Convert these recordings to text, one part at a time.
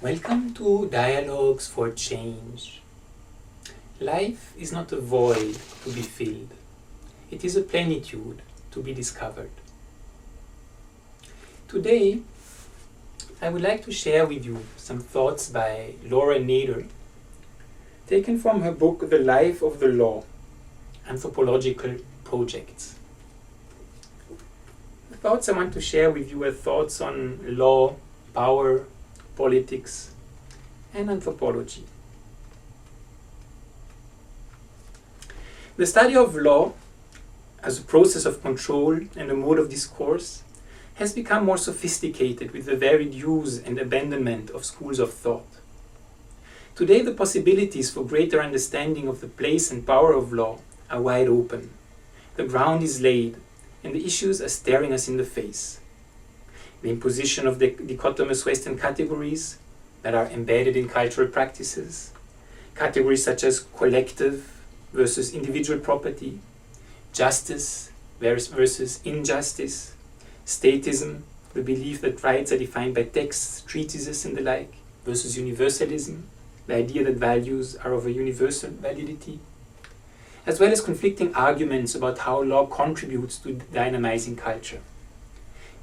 Welcome to Dialogues for Change. Life is not a void to be filled. It is a plenitude to be discovered. Today, I would like to share with you some thoughts by Laura Nader, taken from her book The Life of the Law, Anthropological Projects. The thoughts I want to share with you are thoughts on law, power, politics, and anthropology. The study of law as a process of control and a mode of discourse has become more sophisticated with the varied use and abandonment of schools of thought. Today, the possibilities for greater understanding of the place and power of law are wide open. The ground is laid, and the issues are staring us in the face. The imposition of the dichotomous Western categories that are embedded in cultural practices, categories such as collective versus individual property, justice versus injustice, statism, the belief that rights are defined by texts, treatises and the like, versus universalism, the idea that values are of a universal validity, as well as conflicting arguments about how law contributes to dynamizing culture.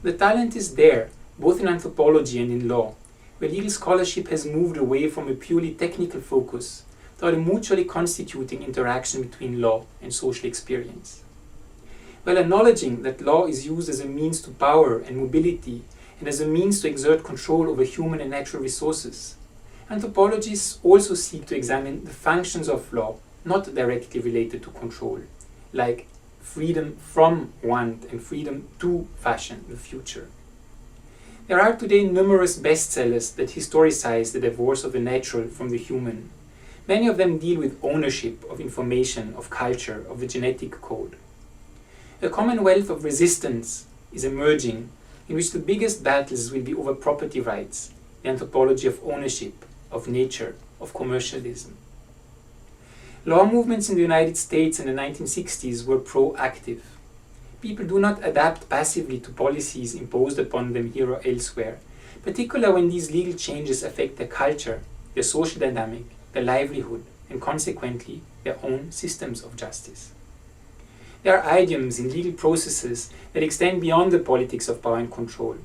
The talent is there, both in anthropology and in law, where legal scholarship has moved away from a purely technical focus toward a mutually constituting interaction between law and social experience. While acknowledging that law is used as a means to power and mobility and as a means to exert control over human and natural resources, anthropologists also seek to examine the functions of law not directly related to control, like freedom from want and freedom to fashion the future. There are today numerous bestsellers that historicize the divorce of the natural from the human. Many of them deal with ownership of information, of culture, of the genetic code. A commonwealth of resistance is emerging in which the biggest battles will be over property rights, the anthropology of ownership, of nature, of commercialism. Law movements in the United States in the 1960s were proactive. People do not adapt passively to policies imposed upon them here or elsewhere, particularly when these legal changes affect their culture, their social dynamic, their livelihood, and consequently their own systems of justice. There are idioms in legal processes that extend beyond the politics of power and control.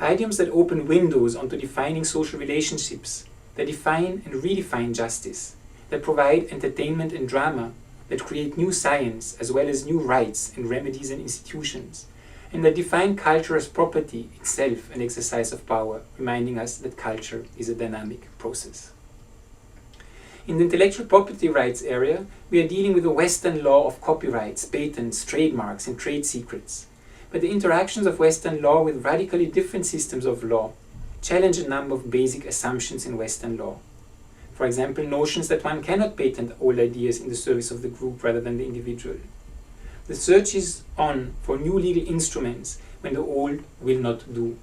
Idioms that open windows onto defining social relationships, that define and redefine justice, that provide entertainment and drama, that create new science as well as new rights and remedies and institutions, and that define culture as property itself an exercise of power, reminding us that culture is a dynamic process. In the intellectual property rights area, we are dealing with the Western law of copyrights, patents, trademarks, and trade secrets. But the interactions of Western law with radically different systems of law challenge a number of basic assumptions in Western law. For example, notions that one cannot patent old ideas in the service of the group rather than the individual. The search is on for new legal instruments when the old will not do.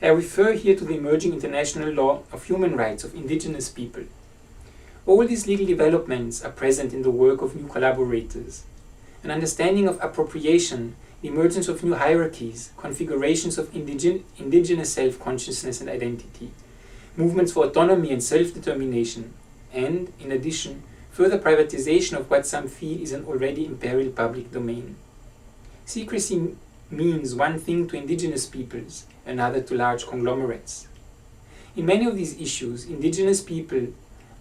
I refer here to the emerging international law of human rights of indigenous people. All these legal developments are present in the work of new collaborators. An understanding of appropriation, the emergence of new hierarchies, configurations of indigenous self-consciousness and identity, movements for autonomy and self-determination, and, in addition, further privatization of what some feel is an already imperiled public domain. Secrecy means one thing to indigenous peoples, another to large conglomerates. In many of these issues, indigenous people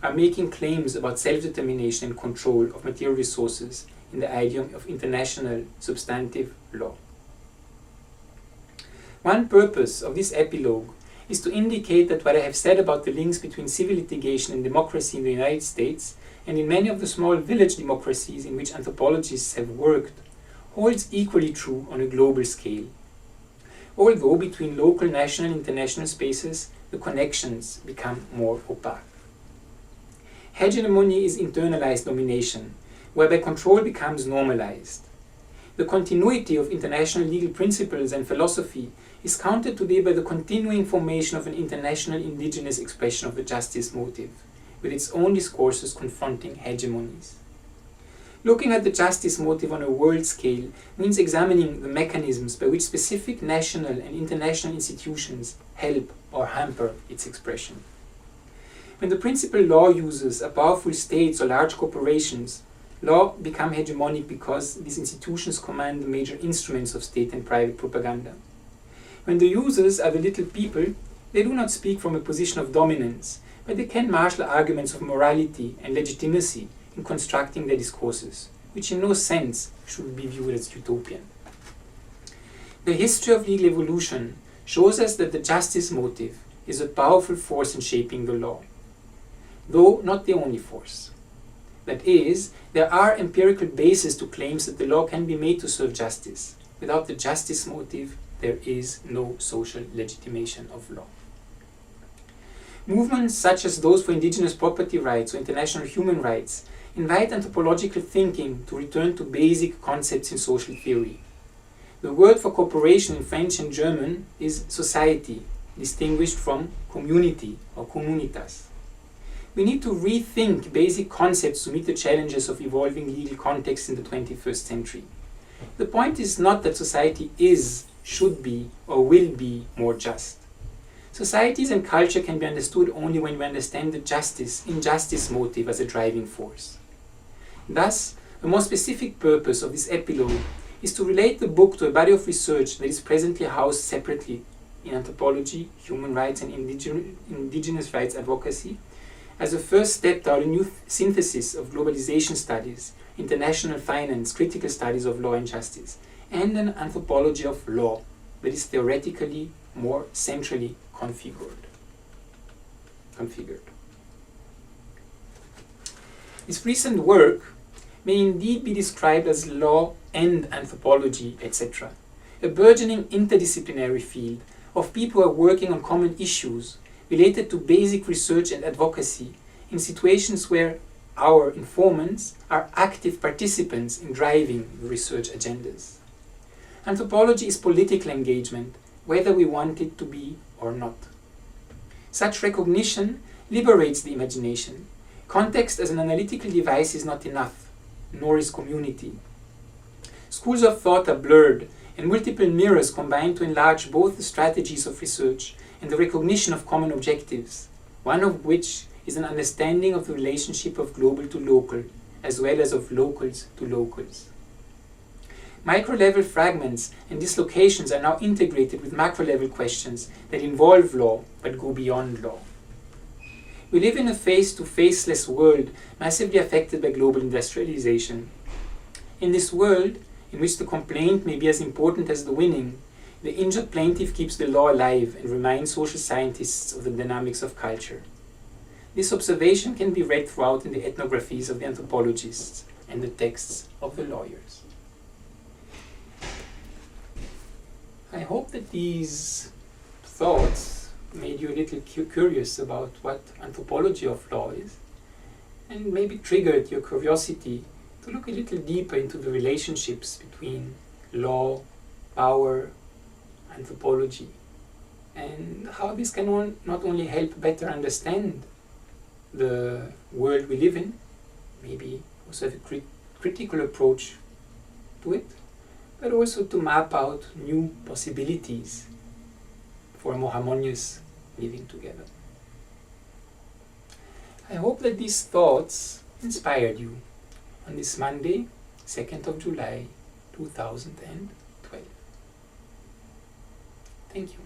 are making claims about self-determination and control of material resources in the idiom of international substantive law. One purpose of this epilogue is to indicate that what I have said about the links between civil litigation and democracy in the United States and in many of the small village democracies in which anthropologists have worked holds equally true on a global scale. Although between local, national, and international spaces, the connections become more opaque. Hegemony is internalized domination, whereby control becomes normalized. The continuity of international legal principles and philosophy is countered today by the continuing formation of an international indigenous expression of the justice motive, with its own discourses confronting hegemonies. Looking at the justice motive on a world scale means examining the mechanisms by which specific national and international institutions help or hamper its expression. When the principal law users are powerful states or large corporations, law becomes hegemonic because these institutions command the major instruments of state and private propaganda. When the users are the little people, they do not speak from a position of dominance, but they can marshal arguments of morality and legitimacy in constructing their discourses, which in no sense should be viewed as utopian. The history of legal evolution shows us that the justice motive is a powerful force in shaping the law, though not the only force. That is, there are empirical bases to claims that the law can be made to serve justice. Without the justice motive, there is no social legitimation of law. Movements such as those for indigenous property rights or international human rights invite anthropological thinking to return to basic concepts in social theory. The word for cooperation in French and German is society, distinguished from community or communitas. We need to rethink basic concepts to meet the challenges of evolving legal contexts in the 21st century. The point is not that society is, should be, or will be more just. Societies and culture can be understood only when we understand the injustice motive as a driving force. Thus, a more specific purpose of this epilogue is to relate the book to a body of research that is presently housed separately in anthropology, human rights, and indigenous rights advocacy, as a first step toward a new synthesis of globalization studies, international finance, critical studies of law and justice, and an anthropology of law that is theoretically more centrally configured. This recent work may indeed be described as law and anthropology, etc., a burgeoning interdisciplinary field of people who are working on common issues related to basic research and advocacy in situations where our informants are active participants in driving the research agendas. Anthropology is political engagement, whether we want it to be or not. Such recognition liberates the imagination. Context as an analytical device is not enough, nor is community. Schools of thought are blurred, and multiple mirrors combine to enlarge both the strategies of research and the recognition of common objectives, one of which is an understanding of the relationship of global to local, as well as of locals to locals. Micro-level fragments and dislocations are now integrated with macro-level questions that involve law but go beyond law. We live in a face-to-faceless world massively affected by global industrialization. In this world, in which the complaint may be as important as the winning, the injured plaintiff keeps the law alive and reminds social scientists of the dynamics of culture. This observation can be read throughout in the ethnographies of the anthropologists and the texts of the lawyers. I hope that these thoughts made you a little curious about what anthropology of law is, and maybe triggered your curiosity to look a little deeper into the relationships between law, power, anthropology, and how this can not only help better understand the world we live in, maybe also have a critical approach to it, but also to map out new possibilities for a more harmonious living together. I hope that these thoughts inspired you on this Monday, 2nd of July, 2012. Thank you.